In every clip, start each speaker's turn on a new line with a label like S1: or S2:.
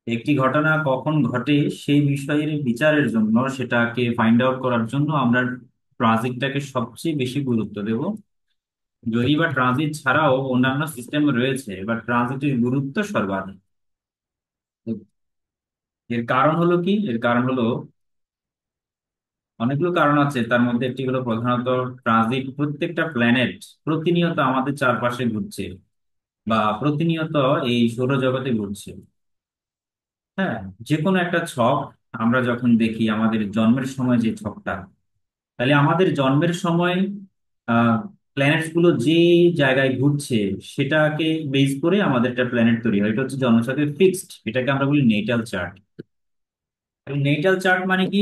S1: একটি ঘটনা কখন ঘটে সেই বিষয়ের বিচারের জন্য, সেটাকে ফাইন্ড আউট করার জন্য আমরা ট্রানজিটটাকে সবচেয়ে বেশি গুরুত্ব দেব। যদি বা ট্রানজিট ছাড়াও অন্যান্য সিস্টেম রয়েছে, বা ট্রানজিটের গুরুত্ব সর্বাধিক। তো এর কারণ হলো কি? এর কারণ হলো অনেকগুলো কারণ আছে, তার মধ্যে একটি হলো প্রধানত ট্রানজিট। প্রত্যেকটা প্ল্যানেট প্রতিনিয়ত আমাদের চারপাশে ঘুরছে, বা প্রতিনিয়ত এই সৌরজগতে ঘুরছে। হ্যাঁ, যে কোনো একটা ছক আমরা যখন দেখি আমাদের জন্মের সময় যে ছকটা, তাহলে আমাদের জন্মের সময় আহ প্ল্যানেটস গুলো যে জায়গায় ঘুরছে সেটাকে বেস করে আমাদের একটা প্ল্যানেট তৈরি হয়। এটা হচ্ছে জন্মছকের ফিক্সড, এটাকে আমরা বলি নেটাল চার্ট। নেটাল চার্ট মানে কি?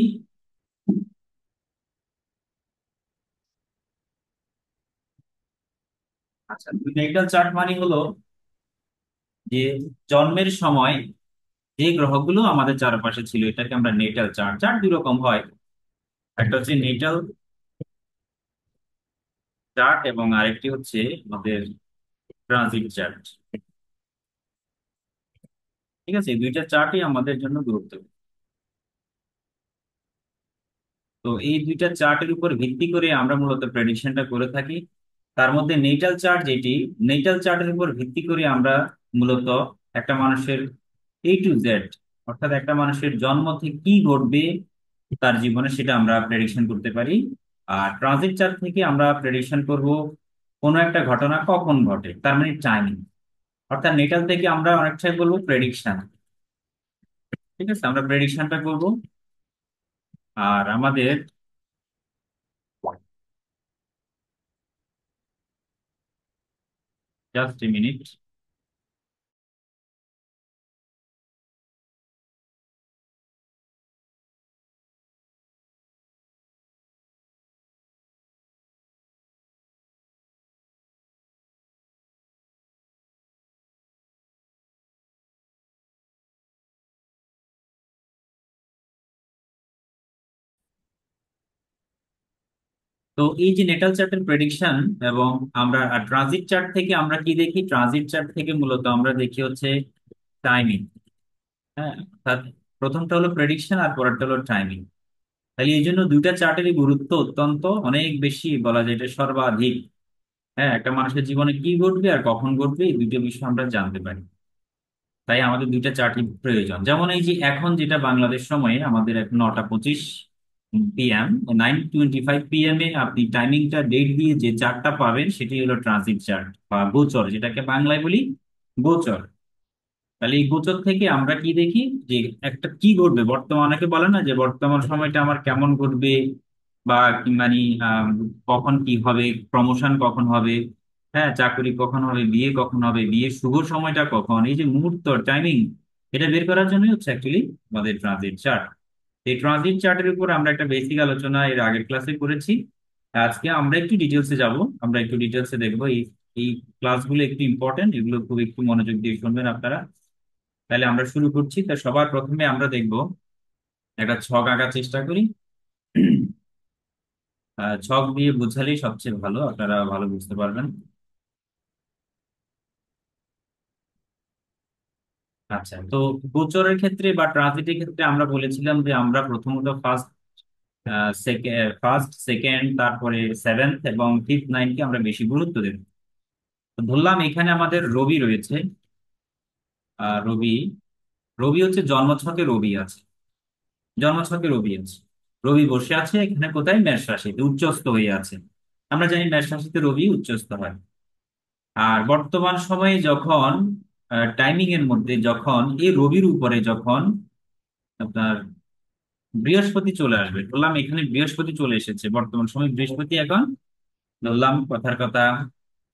S1: আচ্ছা, নেটাল চার্ট মানে হলো যে জন্মের সময় যে গ্রহগুলো আমাদের চারপাশে ছিল, এটাকে আমরা নেটাল চার্ট। চার্ট দুই রকম হয়, একটা হচ্ছে নেটাল চার্ট এবং আরেকটি হচ্ছে আমাদের ট্রানজিট চার্ট। ঠিক আছে, এই দুইটা চার্টই আমাদের জন্য গুরুত্বপূর্ণ। তো এই দুইটা চার্টের উপর ভিত্তি করে আমরা মূলত প্রেডিকশনটা করে থাকি। তার মধ্যে নেটাল চার্ট যেটি, নেটাল চার্টের উপর ভিত্তি করে আমরা মূলত একটা মানুষের A to Z, অর্থাৎ একটা মানুষের জন্ম থেকে কি ঘটবে তার জীবনে, সেটা আমরা প্রেডিকশন করতে পারি। আর ট্রানজিট চার্ট থেকে আমরা প্রেডিকশন করব কোনো একটা ঘটনা কখন ঘটে, তার মানে টাইমিং। অর্থাৎ নেটাল থেকে আমরা অনেকটাই বলবো প্রেডিকশন। ঠিক আছে, আমরা প্রেডিকশনটা করব। আর আমাদের জাস্ট এ মিনিট। তো এই যে নেটাল চার্টের প্রেডিকশন, এবং আমরা ট্রানজিট চার্ট থেকে আমরা কি দেখি? ট্রানজিট চার্ট থেকে মূলত আমরা দেখি হচ্ছে টাইমিং। হ্যাঁ, অর্থাৎ প্রথমটা হলো প্রেডিকশন আর পরেরটা হলো টাইমিং। তাহলে এই জন্য দুইটা চার্টেরই গুরুত্ব অত্যন্ত অনেক বেশি, বলা যায় এটা সর্বাধিক। হ্যাঁ, একটা মানুষের জীবনে কি ঘটবে আর কখন ঘটবে এই দুটো বিষয় আমরা জানতে পারি। তাই আমাদের দুইটা চার্টই প্রয়োজন। যেমন এই যে এখন যেটা বাংলাদেশ সময়ে আমাদের এখন 9:25 PM, 9:25 PM এ আপনি টাইমিংটা ডেট দিয়ে যে চার্টটা পাবেন সেটি হলো ট্রানজিট চার্ট বা গোচর, যেটাকে বাংলায় বলি গোচর। তাহলে এই গোচর থেকে আমরা কি দেখি? যে একটা কি ঘটবে বর্তমান, অনেকে বলে না যে বর্তমান সময়টা আমার কেমন ঘটবে, বা মানে আহ, কখন কি হবে, প্রমোশন কখন হবে, হ্যাঁ চাকরি কখন হবে, বিয়ে কখন হবে, বিয়ের শুভ সময়টা কখন, এই যে মুহূর্ত টাইমিং, এটা বের করার জন্যই হচ্ছে অ্যাকচুয়ালি আমাদের ট্রানজিট চার্ট। এই ট্রানজিট চার্টের উপর আমরা একটা বেসিক আলোচনা এর আগের ক্লাসে করেছি। আজকে আমরা একটু ডিটেলসে যাব, আমরা একটু ডিটেলসে দেখবো। এই এই ক্লাসগুলো একটু ইম্পর্টেন্ট, এগুলো খুব একটু মনোযোগ দিয়ে শুনবেন আপনারা। তাহলে আমরা শুরু করছি। তা সবার প্রথমে আমরা দেখব, একটা ছক আঁকার চেষ্টা করি। ছক দিয়ে বোঝালেই সবচেয়ে ভালো, আপনারা ভালো বুঝতে পারবেন। আচ্ছা, তো গোচরের ক্ষেত্রে বা ট্রানজিটের ক্ষেত্রে আমরা বলেছিলাম যে আমরা প্রথমত ফার্স্ট সেকেন্ড তারপরে সেভেন্থ এবং ফিফথ নাইনকে আমরা বেশি গুরুত্ব দেব। তো ধরলাম এখানে আমাদের রবি রয়েছে। রবি, রবি হচ্ছে জন্মছকে রবি আছে, জন্মছকে রবি আছে। রবি বসে আছে এখানে কোথায়? মেষ রাশিতে উচ্চস্থ হয়ে আছে। আমরা জানি মেষ রাশিতে রবি উচ্চস্থ হয়। আর বর্তমান সময়ে যখন টাইমিং এর মধ্যে যখন এই রবির উপরে যখন আপনার বৃহস্পতি চলে আসবে, বললাম এখানে বৃহস্পতি চলে এসেছে, বর্তমান সময় বৃহস্পতি এখন ধরলাম কথার কথা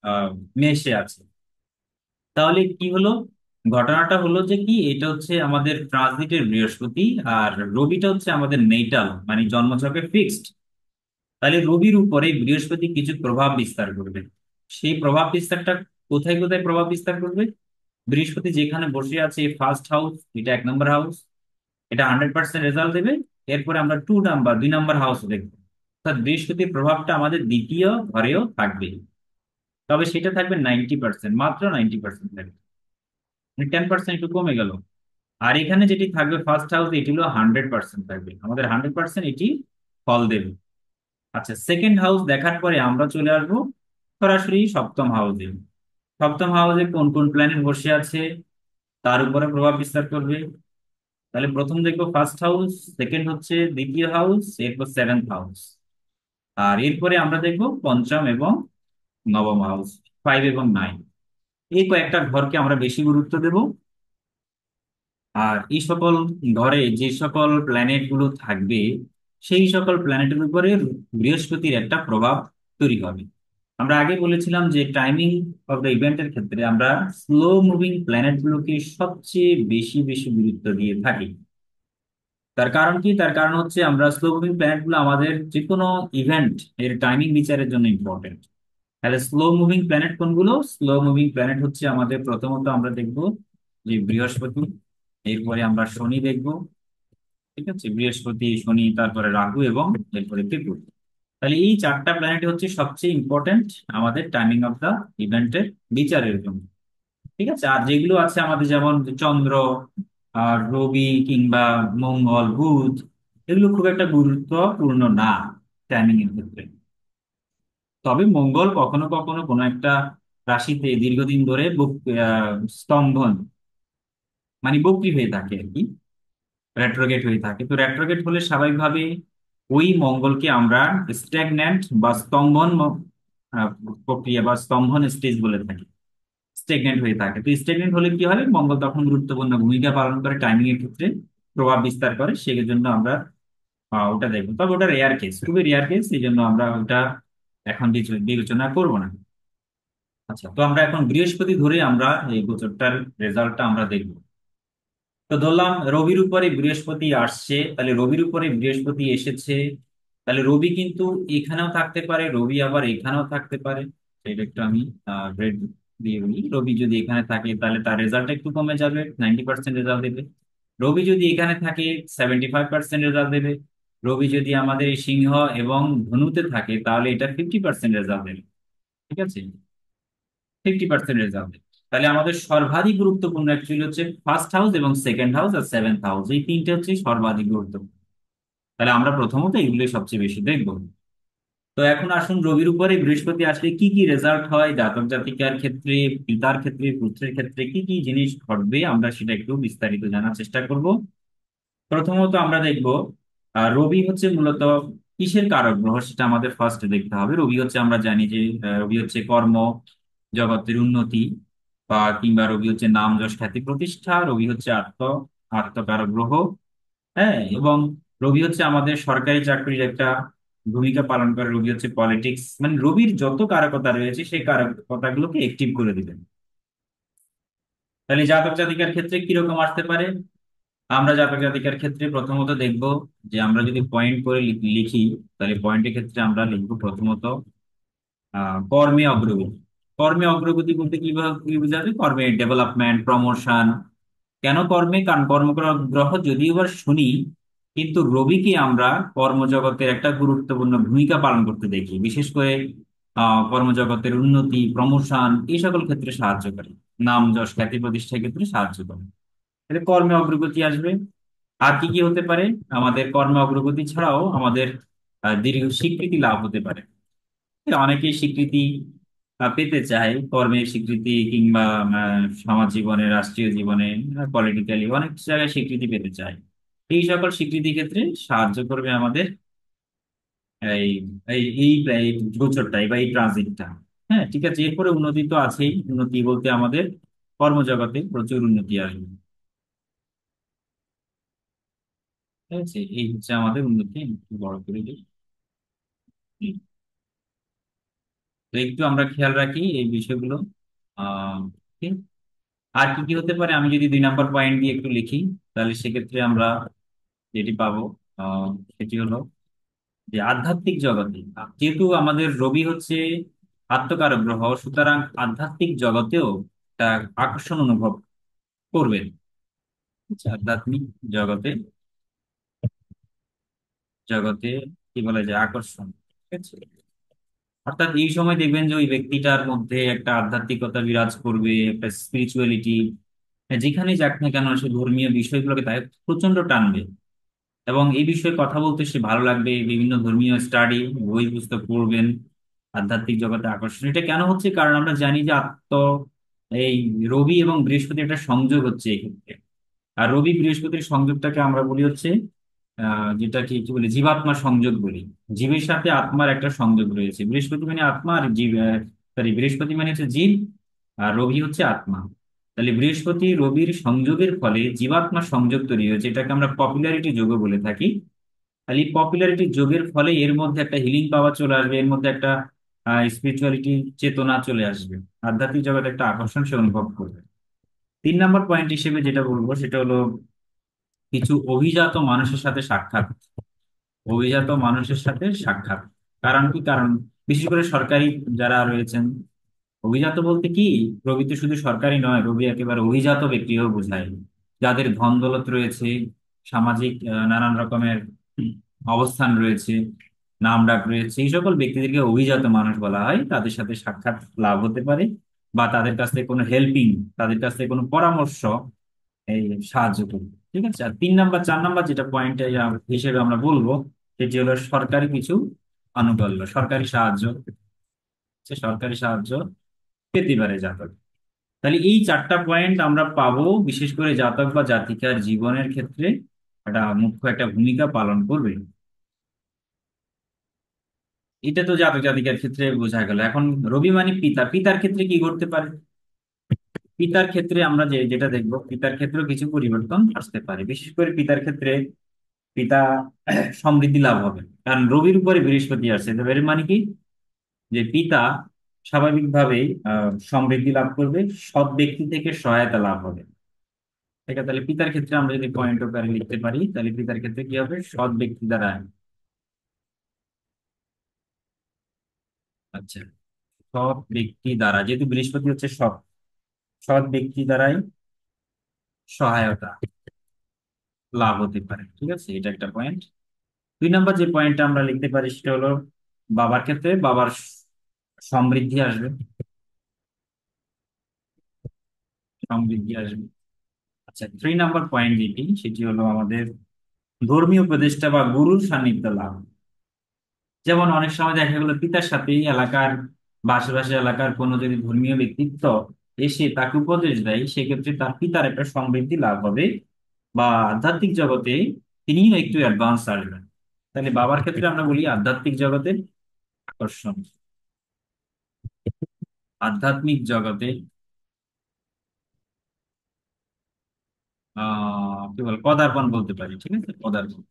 S1: আহ মেষে আছে। তাহলে কি হলো? ঘটনাটা হলো যে কি, এটা হচ্ছে আমাদের ট্রানজিটের বৃহস্পতি, আর রবিটা হচ্ছে আমাদের নেটাল মানে জন্মছকে ফিক্সড। তাহলে রবির উপরে বৃহস্পতি কিছু প্রভাব বিস্তার করবে। সেই প্রভাব বিস্তারটা কোথায় কোথায় প্রভাব বিস্তার করবে? বৃহস্পতি যেখানে বসে আছে ফার্স্ট হাউস, এটা 1 নম্বর হাউস, এটা 100% রেজাল্ট দেবে। এরপরে আমরা 2 নাম্বার, 2 নাম্বার হাউস দেখবো। অর্থাৎ বৃহস্পতির প্রভাবটা আমাদের দ্বিতীয় ঘরেও থাকবে, তবে সেটা থাকবে 90%, মাত্র 90% থাকবে, 10% একটু কমে গেল। আর এখানে যেটি থাকবে ফার্স্ট হাউস, এটি হলো 100% থাকবে, আমাদের 100% এটি ফল দেবে। আচ্ছা, সেকেন্ড হাউস দেখার পরে আমরা চলে আসবো সরাসরি সপ্তম হাউসে। সপ্তম হাউসে কোন কোন প্ল্যানেট বসে আছে তার উপরে প্রভাব বিস্তার করবে। তাহলে প্রথম দেখবো ফার্স্ট হাউস, সেকেন্ড হচ্ছে দ্বিতীয় হাউস, এরপর সেভেন্থ হাউস, আর এরপরে আমরা দেখবো পঞ্চম এবং নবম হাউস, 5 এবং 9। এই কয়েকটা ঘরকে আমরা বেশি গুরুত্ব দেব। আর এই সকল ঘরে যে সকল প্ল্যানেট গুলো থাকবে, সেই সকল প্ল্যানেটের উপরে বৃহস্পতির একটা প্রভাব তৈরি হবে। আমরা আগে বলেছিলাম যে টাইমিং অফ দ্য ইভেন্টের ক্ষেত্রে আমরা স্লো মুভিং প্ল্যানেট গুলোকে সবচেয়ে বেশি বেশি গুরুত্ব দিয়ে থাকি। তার কারণ কি? তার কারণ হচ্ছে আমরা স্লো মুভিং প্ল্যানেট গুলো আমাদের যে কোনো ইভেন্ট এর টাইমিং বিচারের জন্য ইম্পর্টেন্ট। তাহলে স্লো মুভিং প্ল্যানেট কোনগুলো? স্লো মুভিং প্ল্যানেট হচ্ছে আমাদের প্রথমত আমরা দেখব যে বৃহস্পতি, এরপরে আমরা শনি দেখব, ঠিক আছে, বৃহস্পতি, শনি, তারপরে রাহু এবং এরপরে কেতু। তাহলে এই চারটা প্ল্যানেট হচ্ছে সবচেয়ে ইম্পর্টেন্ট আমাদের টাইমিং অফ দা ইভেন্টের বিচারের জন্য। ঠিক আছে, আর যেগুলো আছে আমাদের যেমন চন্দ্র, আর রবি কিংবা মঙ্গল, বুধ, এগুলো খুব একটা গুরুত্বপূর্ণ না টাইমিং এর ক্ষেত্রে। তবে মঙ্গল কখনো কখনো কোনো একটা রাশিতে দীর্ঘদিন ধরে স্তম্ভন, মানে বক্রী হয়ে থাকে আর কি, রেট্রোগেট হয়ে থাকে। তো রেট্রোগেট হলে স্বাভাবিকভাবে ওই মঙ্গলকে আমরা স্ট্যাগন্যান্ট বা আহ, প্রক্রিয়া বা স্তম্ভন স্টেজ বলে থাকি। স্টেগনেন্ট হয়ে থাকে, তো স্টেগনেন্ট হলে কি হয়, মঙ্গল তখন গুরুত্বপূর্ণ ভূমিকা পালন করে টাইমিং এর ক্ষেত্রে, প্রভাব বিস্তার করে, সেই জন্য আমরা ওটা দেখবো। তবে ওটা রেয়ার কেস, খুবই রেয়ার কেস, এই জন্য আমরা ওটা এখন বিবেচনা করব না। আচ্ছা, তো আমরা এখন বৃহস্পতি ধরে আমরা এই গোচরটার রেজাল্টটা আমরা দেখব। তো ধরলাম রবির উপরে বৃহস্পতি আসছে, তাহলে রবির উপরে বৃহস্পতি এসেছে, তাহলে রবি কিন্তু এখানেও থাকতে পারে, রবি আবার এখানেও থাকতে পারে। এটা একটু আমি গ্রেড দিয়ে বলি, রবি যদি এখানে থাকে তাহলে তার রেজাল্ট একটু কমে যাবে, 90% রেজাল্ট দেবে। রবি যদি এখানে থাকে 75% রেজাল্ট দেবে। রবি যদি আমাদের এই সিংহ এবং ধনুতে থাকে তাহলে এটা 50% রেজাল্ট দেবে। ঠিক আছে, 50% রেজাল্ট। তাহলে আমাদের সর্বাধিক গুরুত্বপূর্ণ অ্যাকচুয়ালি হচ্ছে ফার্স্ট হাউস এবং সেকেন্ড হাউস আর সেভেন্থ হাউস, এই তিনটে হচ্ছে সর্বাধিক গুরুত্বপূর্ণ। তাহলে আমরা প্রথমত এগুলোই সবচেয়ে বেশি দেখবো। তো এখন আসুন রবির উপরে বৃহস্পতি আসলে কি কি রেজাল্ট হয় জাতক জাতিকার ক্ষেত্রে, পিতার ক্ষেত্রে, পুত্রের ক্ষেত্রে কি কি জিনিস ঘটবে, আমরা সেটা একটু বিস্তারিত জানার চেষ্টা করব। প্রথমত আমরা দেখব রবি হচ্ছে মূলত কিসের কারক গ্রহ, সেটা আমাদের ফার্স্ট দেখতে হবে। রবি হচ্ছে, আমরা জানি যে রবি হচ্ছে কর্ম জগতের উন্নতি, বা কিংবা রবি হচ্ছে নাম যশ খ্যাতি প্রতিষ্ঠা, রবি হচ্ছে আত্মকারক গ্রহ। হ্যাঁ, এবং রবি হচ্ছে আমাদের সরকারি চাকরির একটা ভূমিকা পালন করে। রবি হচ্ছে পলিটিক্স, মানে রবির যত কারকতা রয়েছে সেই কারকতাগুলোকে অ্যাক্টিভ করে দিবেন। তাহলে জাতক জাতিকার ক্ষেত্রে কিরকম আসতে পারে? আমরা জাতক জাতিকার ক্ষেত্রে প্রথমত দেখব যে আমরা যদি পয়েন্ট করে লিখি, তাহলে পয়েন্টের ক্ষেত্রে আমরা লিখবো প্রথমত কর্মে অগ্রগতি। কর্মে অগ্রগতি বলতে কি বোঝাবে? কর্মে ডেভেলপমেন্ট, প্রমোশন। কেন কর্মে? কারণ গ্রহ যদিও বা শুনি, কিন্তু রবিকে আমরা কর্মজগতের একটা গুরুত্বপূর্ণ ভূমিকা পালন করতে দেখি, বিশেষ করে কর্মজগতের উন্নতি, প্রমোশন, এই সকল ক্ষেত্রে সাহায্য করে, নাম যশ খ্যাতি প্রতিষ্ঠার ক্ষেত্রে সাহায্য করে। তাহলে কর্মে অগ্রগতি আসবে। আর কি কি হতে পারে? আমাদের কর্মে অগ্রগতি ছাড়াও আমাদের দীর্ঘ স্বীকৃতি লাভ হতে পারে। অনেকেই স্বীকৃতি পেতে চায়, কর্মের স্বীকৃতি কিংবা সমাজ জীবনে, রাষ্ট্রীয় জীবনে, পলিটিক্যালি অনেক জায়গায় স্বীকৃতি পেতে চায়। এই সকল স্বীকৃতি ক্ষেত্রে সাহায্য করবে আমাদের এই এই এই এই গোচরটাই বা এই ট্রানজিটটা। হ্যাঁ, ঠিক আছে, এরপরে উন্নতি তো আছেই। উন্নতি বলতে আমাদের কর্মজগতে প্রচুর উন্নতি আসবে। ঠিক আছে, এই হচ্ছে আমাদের উন্নতি, একটু বড় করে দিই। তো একটু আমরা খেয়াল রাখি এই বিষয়গুলো। আহ ঠিক। আর কি কি হতে পারে, আমি যদি 2 নম্বর পয়েন্ট দিয়ে একটু লিখি, তাহলে সেক্ষেত্রে আমরা যেটি পাবো আহ, সেটি হলো যে আধ্যাত্মিক জগতে, যেহেতু আমাদের রবি হচ্ছে আত্মকারক গ্রহ, সুতরাং আধ্যাত্মিক জগতেও একটা আকর্ষণ অনুভব করবেন। আচ্ছা, আধ্যাত্মিক জগতে জগতে কি বলা যায়, আকর্ষণ। ঠিক আছে, অর্থাৎ এই সময় দেখবেন যে ওই ব্যক্তিটার মধ্যে একটা আধ্যাত্মিকতা বিরাজ করবে, একটা স্পিরিচুয়ালিটি যেখানে যাক না কেন সে ধর্মীয় বিষয়গুলোকে তাকে প্রচন্ড টানবে, এবং এই বিষয়ে কথা বলতে সে ভালো লাগবে, বিভিন্ন ধর্মীয় স্টাডি বই পুস্তক পড়বেন, আধ্যাত্মিক জগতে আকর্ষণ। এটা কেন হচ্ছে? কারণ আমরা জানি যে এই রবি এবং বৃহস্পতি একটা সংযোগ হচ্ছে এক্ষেত্রে। আর রবি বৃহস্পতির সংযোগটাকে আমরা বলি হচ্ছে যেটা কি কি বলি, জীবাত্মা সংযোগ বলি। জীবের সাথে আত্মার একটা সংযোগ রয়েছে। বৃহস্পতি মানে আত্মা, আর জীব, সরি, বৃহস্পতি মানে হচ্ছে জীব, আর রবি হচ্ছে আত্মা। তাহলে বৃহস্পতি রবির সংযোগের ফলে জীবাত্মা সংযোগ তৈরি হয়েছে, এটাকে আমরা পপুলারিটি যোগ বলে থাকি। তাহলে এই পপুলারিটি যোগের ফলে এর মধ্যে একটা হিলিং পাওয়ার চলে আসবে, এর মধ্যে একটা স্পিরিচুয়ালিটি চেতনা চলে আসবে, আধ্যাত্মিক জগতে একটা আকর্ষণ সে অনুভব করবে। 3 নম্বর পয়েন্ট হিসেবে যেটা বলবো সেটা হলো কিছু অভিজাত মানুষের সাথে সাক্ষাৎ। অভিজাত মানুষের সাথে সাক্ষাৎ, কারণ কি? কারণ বিশেষ করে সরকারি যারা রয়েছেন, অভিজাত বলতে কি, রবি তো শুধু সরকারি নয়, রবি একেবারে অভিজাত ব্যক্তিও বোঝায়। যাদের ধন দৌলত রয়েছে, সামাজিক নানান রকমের অবস্থান রয়েছে, নামডাক রয়েছে, এই সকল ব্যক্তিদেরকে অভিজাত মানুষ বলা হয়। তাদের সাথে সাক্ষাৎ লাভ হতে পারে, বা তাদের কাছ থেকে কোনো হেল্পিং, তাদের কাছ থেকে কোনো পরামর্শ এই সাহায্য করবে। ঠিক আছে। আর 3 নাম্বার 4 নাম্বার যেটা পয়েন্ট হিসেবে আমরা বলবো, সেটি হলো সরকারি কিছু আনুকূল্য, সরকারি সাহায্য, সরকারি সাহায্য পেতে পারে জাতক। তাহলে এই 4টা পয়েন্ট আমরা পাবো, বিশেষ করে জাতক বা জাতিকার জীবনের ক্ষেত্রে একটা মুখ্য একটা ভূমিকা পালন করবে। এটা তো জাতক জাতিকার ক্ষেত্রে বোঝা গেল। এখন রবি মানে পিতা, পিতার ক্ষেত্রে কি ঘটতে পারে? পিতার ক্ষেত্রে আমরা যেটা দেখবো, পিতার ক্ষেত্রেও কিছু পরিবর্তন আসতে পারে। বিশেষ করে পিতার ক্ষেত্রে পিতা সমৃদ্ধি লাভ হবে, কারণ রবির উপরে বৃহস্পতি আসছে। তো এর মানে কি, যে পিতা স্বাভাবিকভাবেই সমৃদ্ধি লাভ করবে, সৎ ব্যক্তি থেকে সহায়তা লাভ হবে। ঠিক আছে। তাহলে পিতার ক্ষেত্রে আমরা যদি পয়েন্ট অফ লিখতে পারি, তাহলে পিতার ক্ষেত্রে কি হবে? সৎ ব্যক্তি দ্বারা, আচ্ছা, সৎ ব্যক্তি দ্বারা, যেহেতু বৃহস্পতি হচ্ছে সৎ, সৎ ব্যক্তি দ্বারাই সহায়তা লাভ হতে পারে। ঠিক আছে, এটা একটা পয়েন্ট। 2 নাম্বার যে পয়েন্টটা আমরা লিখতে পারি সেটা হলো বাবার ক্ষেত্রে বাবার সমৃদ্ধি আসবে, সমৃদ্ধি আসবে। আচ্ছা, 3 নাম্বার পয়েন্ট যেটি, সেটি হলো আমাদের ধর্মীয় উপদেষ্টা বা গুরুর সান্নিধ্য লাভ। যেমন অনেক সময় দেখা গেলো পিতার সাথেই এলাকার বা আশেপাশে এলাকার কোনো যদি ধর্মীয় ব্যক্তিত্ব এসে তাকে উপদেশ দেয়, সেক্ষেত্রে তার পিতার একটা সমৃদ্ধি লাভ হবে, বা আধ্যাত্মিক জগতে তিনিও একটু অ্যাডভান্স আসবেন। তাহলে বাবার ক্ষেত্রে আমরা বলি আধ্যাত্মিক জগতের আকর্ষণ, আধ্যাত্মিক জগতে কি বল, পদার্পণ বলতে পারি। ঠিক আছে, পদার্পণ।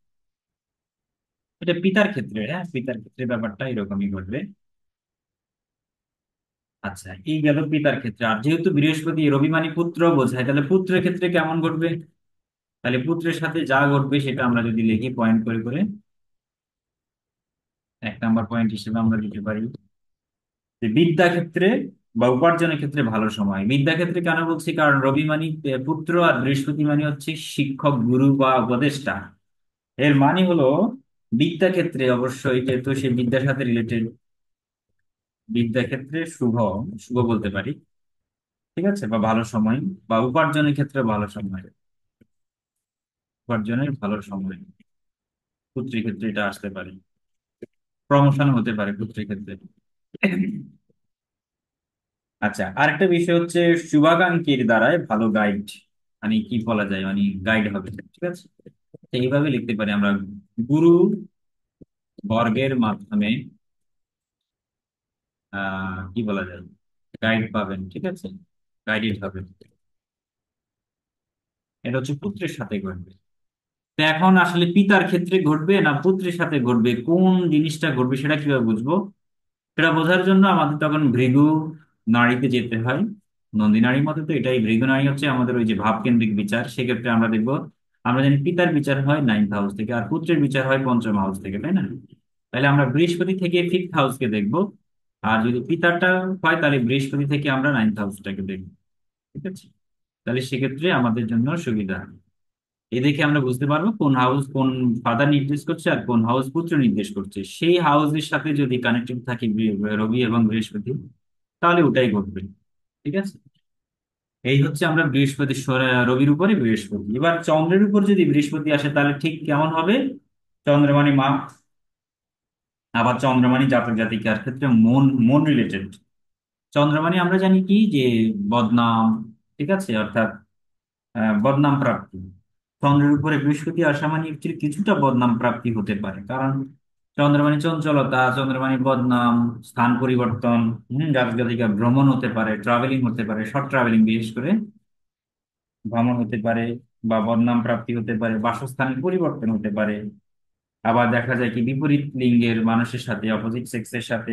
S1: এটা পিতার ক্ষেত্রে, হ্যাঁ, পিতার ক্ষেত্রে ব্যাপারটা এরকমই ঘটবে। আচ্ছা, এই গেল পিতার ক্ষেত্রে। আর যেহেতু বৃহস্পতি রবি মানে পুত্র বোঝায়, তাহলে পুত্রের ক্ষেত্রে কেমন ঘটবে? তাহলে পুত্রের সাথে যা ঘটবে সেটা আমরা যদি লিখি পয়েন্ট করে করে, 1 নাম্বার পয়েন্ট হিসেবে আমরা দিতে পারি যে বিদ্যা ক্ষেত্রে বা উপার্জনের ক্ষেত্রে ভালো সময়। বিদ্যা ক্ষেত্রে কেন বলছি? কারণ রবি মানে পুত্র, আর বৃহস্পতি মানে হচ্ছে শিক্ষক, গুরু বা উপদেষ্টা। এর মানে হলো বিদ্যা ক্ষেত্রে অবশ্যই, যেহেতু সে বিদ্যার সাথে রিলেটেড, বিদ্যা ক্ষেত্রে শুভ, শুভ বলতে পারি। ঠিক আছে, বা ভালো সময়, বা উপার্জনের ক্ষেত্রে ভালো সময়, উপার্জনের ভালো সময় পুত্রের ক্ষেত্রে এটা আসতে পারে। প্রমোশন হতে পারে পুত্রের ক্ষেত্রে। আচ্ছা, আরেকটা বিষয় হচ্ছে শুভাকাঙ্ক্ষীর দ্বারাই ভালো গাইড, মানে কি বলা যায়, মানে গাইড হবে। ঠিক আছে, তো এইভাবে লিখতে পারি আমরা, গুরু বর্গের মাধ্যমে কি বলা যায়, গাইড পাবেন। ঠিক আছে, গাইডেড হবে। এটা হচ্ছে পুত্রের সাথে ঘটবে। তো এখন আসলে পিতার ক্ষেত্রে ঘটবে না পুত্রের সাথে ঘটবে, কোন জিনিসটা ঘটবে সেটা কিভাবে বুঝবো? সেটা বোঝার জন্য আমাদের তখন ভৃগু নাড়িতে যেতে হয়। নন্দী নারীর মতে তো এটাই, ভৃগু নাড়ি হচ্ছে আমাদের ওই যে ভাবকেন্দ্রিক বিচার। সেক্ষেত্রে আমরা দেখবো, আমরা জানি পিতার বিচার হয় 9th হাউস থেকে, আর পুত্রের বিচার হয় পঞ্চম হাউস থেকে, তাই না? তাহলে আমরা বৃহস্পতি থেকে 5th হাউসকে দেখবো, আর যদি পিতারটা হয় তাহলে বৃহস্পতি থেকে আমরা 9th হাউসটাকে দেখবো। ঠিক আছে, তাহলে সেক্ষেত্রে আমাদের জন্য সুবিধা। এই দেখে আমরা বুঝতে পারবো কোন হাউস কোন ফাদার নির্দেশ করছে আর কোন হাউস পুত্র নির্দেশ করছে। সেই হাউসের সাথে যদি কানেক্টেড থাকে রবি এবং বৃহস্পতি, তাহলে ওটাই ঘটবে। ঠিক আছে। এই হচ্ছে আমরা বৃহস্পতি রবির উপরে বৃহস্পতি। এবার চন্দ্রের উপর যদি বৃহস্পতি আসে তাহলে ঠিক কেমন হবে? চন্দ্রমানি মা, আবার চন্দ্রমানি জাতক জাতিকার ক্ষেত্রে মন, মন রিলেটেড। চন্দ্রমানি আমরা জানি কি যে বদনাম, ঠিক আছে, অর্থাৎ বদনাম প্রাপ্তি। চন্দ্রের উপরে বৃহস্পতি আসা মানে একচুয়ালি কিছুটা বদনাম প্রাপ্তি হতে পারে, কারণ চন্দ্রমানি চঞ্চলতা, চন্দ্রমানি বদনাম, স্থান পরিবর্তন, জাতক জাতিকা ভ্রমণ হতে পারে, ট্রাভেলিং হতে পারে, শর্ট ট্রাভেলিং বিশেষ করে ভ্রমণ হতে পারে, বা বদনাম প্রাপ্তি হতে পারে, বাসস্থানের পরিবর্তন হতে পারে। আবার দেখা যায় কি বিপরীত লিঙ্গের মানুষের সাথে, অপোজিট সেক্সের সাথে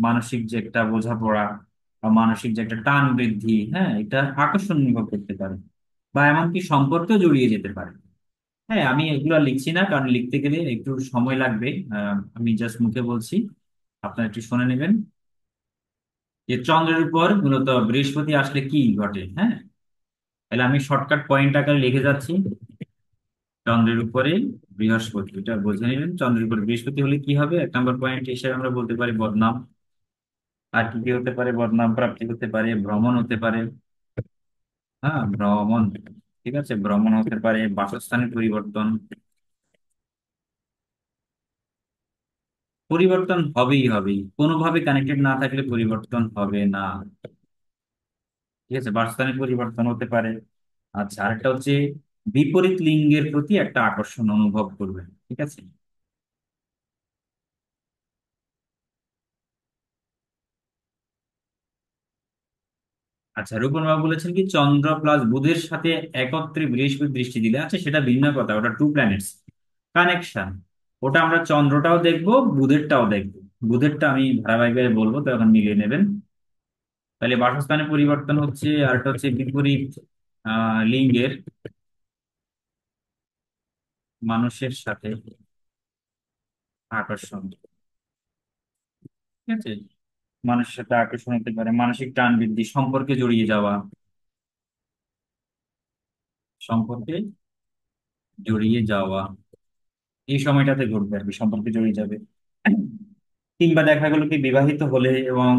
S1: মানসিক যে একটা বোঝাপড়া বা মানসিক যে একটা টান বৃদ্ধি, হ্যাঁ, এটা আকর্ষণ অনুভব করতে পারে, বা এমনকি সম্পর্কেও জড়িয়ে যেতে পারে। হ্যাঁ, আমি এগুলো আর লিখছি না, কারণ লিখতে গেলে একটু সময় লাগবে। আমি জাস্ট মুখে বলছি, আপনারা একটু শুনে নেবেন যে চন্দ্রের উপর মূলত বৃহস্পতি আসলে কি ঘটে। হ্যাঁ, তাহলে আমি শর্টকাট পয়েন্ট আকারে লিখে যাচ্ছি। চন্দ্রের উপরে বৃহস্পতি, এটা বুঝে নেবেন। চন্দ্রের উপরে বৃহস্পতি হলে কি হবে? 1 নম্বর পয়েন্ট হিসেবে আমরা বলতে পারি বদনাম। আর কি কি হতে পারে? বদনাম প্রাপ্তি হতে পারে, ভ্রমণ হতে পারে। হ্যাঁ, ভ্রমণ, ঠিক আছে, ভ্রমণ হতে পারে, বাসস্থানের পরিবর্তন। পরিবর্তন হবেই হবেই, কোনোভাবে কানেক্টেড না থাকলে পরিবর্তন হবে না। ঠিক আছে, বাসস্থানের পরিবর্তন হতে পারে। আচ্ছা, আরেকটা হচ্ছে বিপরীত লিঙ্গের প্রতি একটা আকর্ষণ অনুভব করবেন, ঠিক আছে। আচ্ছা, রূপন বাবু বলেছেন কি চন্দ্র প্লাস বুধের সাথে একত্রে বৃহস্পতি দৃষ্টি দিলে, আচ্ছা সেটা ভিন্ন কথা, ওটা টু প্ল্যানেটস কানেকশন। ওটা আমরা চন্দ্রটাও দেখবো, বুধেরটাও দেখবো। বুধেরটা আমি ধারাবাহিকভাবে বলবো, তো এখন মিলিয়ে নেবেন। তাহলে বাসস্থানে পরিবর্তন হচ্ছে, আর একটা হচ্ছে বিপরীত লিঙ্গের মানুষের সাথে আকর্ষণ, ঠিক আছে। মানুষের সাথে আকর্ষণ হতে পারে, মানসিক টান বৃদ্ধি, সম্পর্কে জড়িয়ে যাওয়া, সম্পর্কে জড়িয়ে যাওয়া এই সময়টাতে ঘটবে আর কি, সম্পর্কে জড়িয়ে যাবে। কিংবা দেখা গেল কি বিবাহিত হলে এবং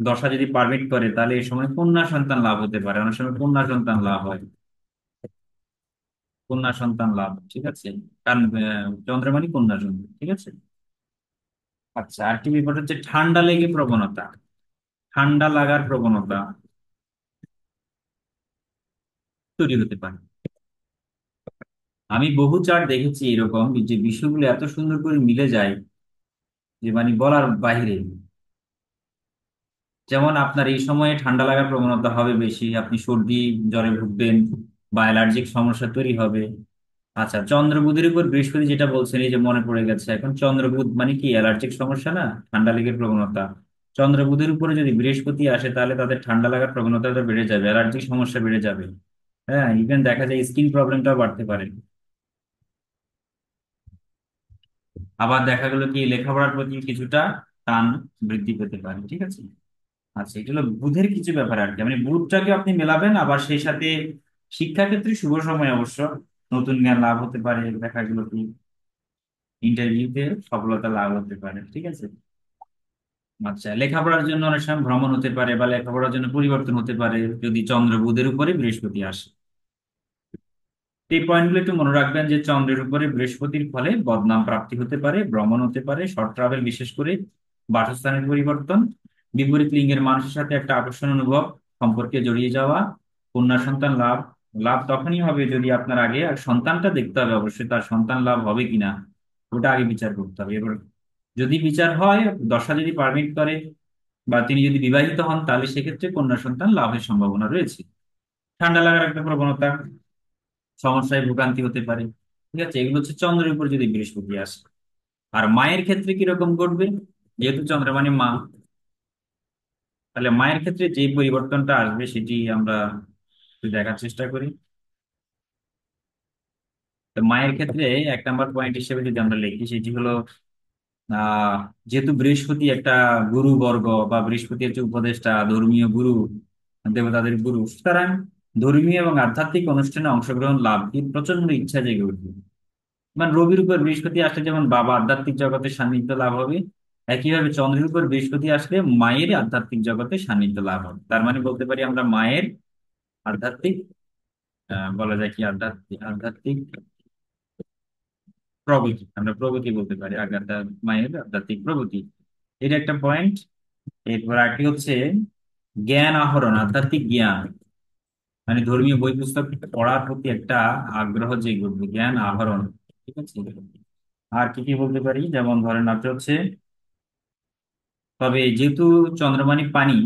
S1: দশা যদি পারমিট করে তাহলে এই সময় কন্যা সন্তান লাভ হতে পারে, অনেক সময় কন্যা সন্তান লাভ হয়। কন্যা সন্তান লাভ, ঠিক আছে, কারণ চন্দ্রমানি কন্যা সন্তান, ঠিক আছে। আচ্ছা, আরেকটি ব্যাপার হচ্ছে ঠান্ডা লেগে প্রবণতা, ঠান্ডা লাগার প্রবণতা তৈরি হতে পারে। আমি বহু চার্ট দেখেছি এরকম, যে বিষয়গুলো এত সুন্দর করে মিলে যায় যে মানে বলার বাইরে। যেমন আপনার এই সময়ে ঠান্ডা লাগার প্রবণতা হবে বেশি, আপনি সর্দি জ্বরে ভুগবেন, বা অ্যালার্জিক সমস্যা তৈরি হবে। আচ্ছা, চন্দ্রবুধের উপর বৃহস্পতি যেটা বলছেন, এই যে মনে পড়ে গেছে এখন, চন্দ্রবুধ মানে কি অ্যালার্জিক সমস্যা না, ঠান্ডা লেগের প্রবণতা। চন্দ্রবুধের উপরে যদি বৃহস্পতি আসে তাহলে তাদের ঠান্ডা লাগার প্রবণতাটা বেড়ে যাবে, অ্যালার্জিক সমস্যা বেড়ে যাবে। হ্যাঁ, ইভেন দেখা যায় স্কিন প্রবলেমটাও বাড়তে পারে। আবার দেখা গেল কি লেখাপড়ার প্রতি কিছুটা টান বৃদ্ধি পেতে পারে, ঠিক আছে। আচ্ছা, এটা হলো বুধের কিছু ব্যাপার আর কি, মানে বুধটাকে আপনি মেলাবেন, আবার সেই সাথে শিক্ষাক্ষেত্রে শুভ সময় অবশ্য, নতুন জ্ঞান লাভ হতে পারে, দেখা গেল কি ইন্টারভিউতে সফলতা লাভ হতে পারে, ঠিক আছে। আচ্ছা, লেখাপড়ার জন্য অনেক সময় ভ্রমণ হতে পারে, বা লেখাপড়ার জন্য পরিবর্তন হতে পারে যদি চন্দ্র বুধের উপরে বৃহস্পতি আসে। এই পয়েন্টগুলো একটু মনে রাখবেন যে চন্দ্রের উপরে বৃহস্পতির ফলে বদনাম প্রাপ্তি হতে পারে, ভ্রমণ হতে পারে, শর্ট ট্রাভেল, বিশেষ করে বাসস্থানের পরিবর্তন, বিপরীত লিঙ্গের মানুষের সাথে একটা আকর্ষণ অনুভব, সম্পর্কে জড়িয়ে যাওয়া, কন্যা সন্তান লাভ। লাভ তখনই হবে যদি আপনার আগে আর সন্তানটা দেখতে হবে, অবশ্যই তার সন্তান লাভ হবে কিনা ওটা আগে বিচার করতে হবে। এবার যদি বিচার হয়, দশা যদি পারমিট করে, বা তিনি যদি বিবাহিত হন, তাহলে সেক্ষেত্রে কন্যা সন্তান লাভের সম্ভাবনা রয়েছে। ঠান্ডা লাগার একটা প্রবণতা, সমস্যায় ভোগান্তি হতে পারে, ঠিক আছে। এগুলো হচ্ছে চন্দ্রের উপর যদি বৃহস্পতি আসে। আর মায়ের ক্ষেত্রে কিরকম ঘটবে? যেহেতু চন্দ্র মানে মা, তাহলে মায়ের ক্ষেত্রে যে পরিবর্তনটা আসবে সেটি আমরা একটু দেখার চেষ্টা করি। তো মায়ের ক্ষেত্রে 1 নম্বর পয়েন্ট হিসেবে যদি আমরা লিখি, সেটি হলো যেহেতু বৃহস্পতি একটা গুরু বর্গ, বা বৃহস্পতি হচ্ছে উপদেষ্টা, ধর্মীয় গুরু, দেবতাদের গুরু, সুতরাং ধর্মীয় এবং আধ্যাত্মিক অনুষ্ঠানে অংশগ্রহণ লাভ কি প্রচন্ড ইচ্ছা জেগে উঠবে। মানে রবির উপর বৃহস্পতি আসলে যেমন বাবা আধ্যাত্মিক জগতের সান্নিধ্য লাভ হবে, একইভাবে চন্দ্রের উপর বৃহস্পতি আসলে মায়ের আধ্যাত্মিক জগতে সান্নিধ্য লাভ হবে। তার মানে বলতে পারি আমরা মায়ের আধ্যাত্মিক, বলা যায় কি, আধ্যাত্মিক আধ্যাত্মিক প্রগতি, আমরা প্রগতি বলতে পারি, আগাথা মায়ের আধ্যাত্মিক প্রগতি। এটা একটা পয়েন্ট। এরপর আরেকটি হচ্ছে জ্ঞান আহরণ, আধ্যাত্মিক জ্ঞান, মানে ধর্মীয় বই পুস্তক পড়ার প্রতি একটা আগ্রহ যে করবে, জ্ঞান আহরণ। ঠিক আছে। আর কি কি বলতে পারি, যেমন ধরেন আপনি হচ্ছে, তবে যেহেতু চন্দ্রমানি পানি,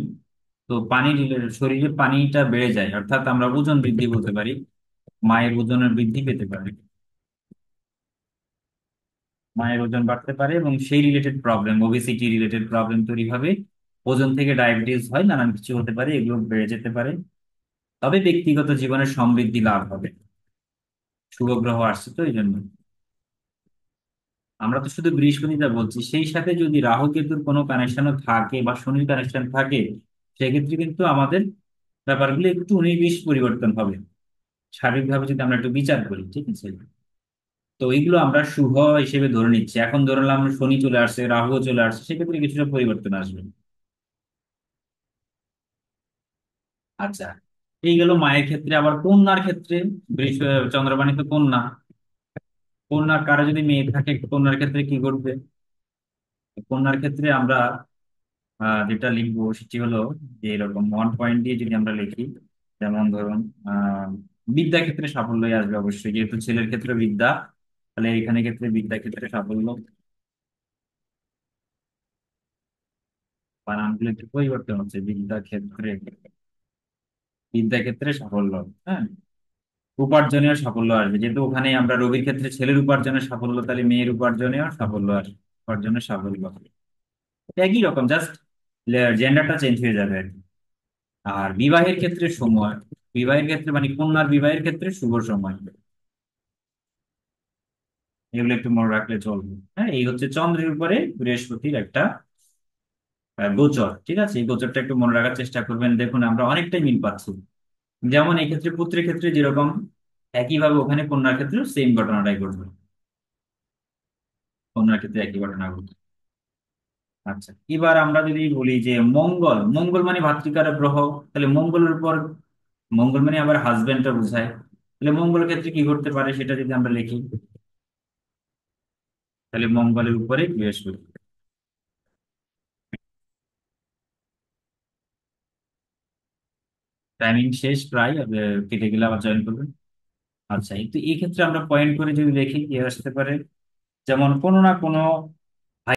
S1: তো পানির শরীরে পানিটা বেড়ে যায়, অর্থাৎ আমরা ওজন বৃদ্ধি বলতে পারি, মায়ের ওজনের বৃদ্ধি পেতে পারে, মায়ের ওজন বাড়তে পারে এবং সেই related problem, obesity related problem তৈরি হবে, ওজন থেকে ডায়াবেটিস হয়, নানান কিছু হতে পারে, এগুলো বেড়ে যেতে পারে। তবে ব্যক্তিগত জীবনে সমৃদ্ধি লাভ হবে, শুভ গ্রহ আসছে তো এই জন্য। আমরা তো শুধু বৃহস্পতিটা বলছি, সেই সাথে যদি রাহু কেতুর কোনো কানেকশনও থাকে বা শনির কানেকশন থাকে, সেক্ষেত্রে কিন্তু আমাদের ব্যাপারগুলো একটু 19-20 পরিবর্তন হবে, সার্বিকভাবে যদি আমরা একটু বিচার করি। ঠিক আছে। তো এইগুলো আমরা শুভ হিসেবে ধরে নিচ্ছি। এখন ধরলাম শনি চলে আসছে, রাহুও চলে আসছে, সেক্ষেত্রে কিছুটা পরিবর্তন আসবে। আচ্ছা, এই গেল মায়ের ক্ষেত্রে। আবার কন্যার ক্ষেত্রে, চন্দ্রবাণী তো কন্যা, কন্যার কারো যদি মেয়ে থাকে, কন্যার ক্ষেত্রে কি ঘটবে? কন্যার ক্ষেত্রে আমরা যেটা লিখবো সেটি হলো যে এরকম 1 পয়েন্ট দিয়ে যদি আমরা লিখি, যেমন ধরুন আহ বিদ্যা ক্ষেত্রে সাফল্যই আসবে অবশ্যই, যেহেতু ছেলের ক্ষেত্রে বিদ্যা, তাহলে এখানে ক্ষেত্রে বিদ্যা ক্ষেত্রে সাফল্য। বানানগুলো একটু পরিবর্তন হচ্ছে, বিদ্যা ক্ষেত্রে, বিদ্যা ক্ষেত্রে সাফল্য। হ্যাঁ, উপার্জনেও সাফল্য আসবে, যেহেতু ওখানে আমরা রবির ক্ষেত্রে ছেলের উপার্জনের সাফল্য, তাহলে মেয়ের উপার্জনেও সাফল্য আসবে, উপার্জনের সাফল্য। একই রকম, জাস্ট জেন্ডারটা চেঞ্জ হয়ে যাবে আর কি। আর বিবাহের ক্ষেত্রে সময়, বিবাহের ক্ষেত্রে মানে কন্যার বিবাহের ক্ষেত্রে শুভ সময়, এগুলো একটু মনে রাখলে চলবে। হ্যাঁ, এই হচ্ছে চন্দ্রের উপরে বৃহস্পতির একটা গোচর। ঠিক আছে, এই গোচরটা একটু মনে রাখার চেষ্টা করবেন, দেখুন আমরা অনেকটাই মিল পাচ্ছি। যেমন এই ক্ষেত্রে পুত্রের ক্ষেত্রে যেরকম, একইভাবে ওখানে কন্যার ক্ষেত্রেও সেম ঘটনাটাই ঘটবে, কন্যার ক্ষেত্রে একই ঘটনা ঘটবে। আচ্ছা, এবার আমরা যদি বলি যে মঙ্গল, মঙ্গল মানে ভাতৃকারক গ্রহ, তাহলে মঙ্গলের উপর, মঙ্গল মানে আবার হাজবেন্ডটা বোঝায়, তাহলে মঙ্গলের ক্ষেত্রে কি ঘটতে পারে সেটা যদি আমরা লিখি, তাহলে মঙ্গলের উপরে বৃহস্পতি। টাইমিং শেষ প্রায়, কেটে গেলে আবার জয়েন করবেন। আচ্ছা, এই তো এই ক্ষেত্রে আমরা পয়েন্ট করে যদি দেখি কি আসতে পারে, যেমন কোনো না কোনো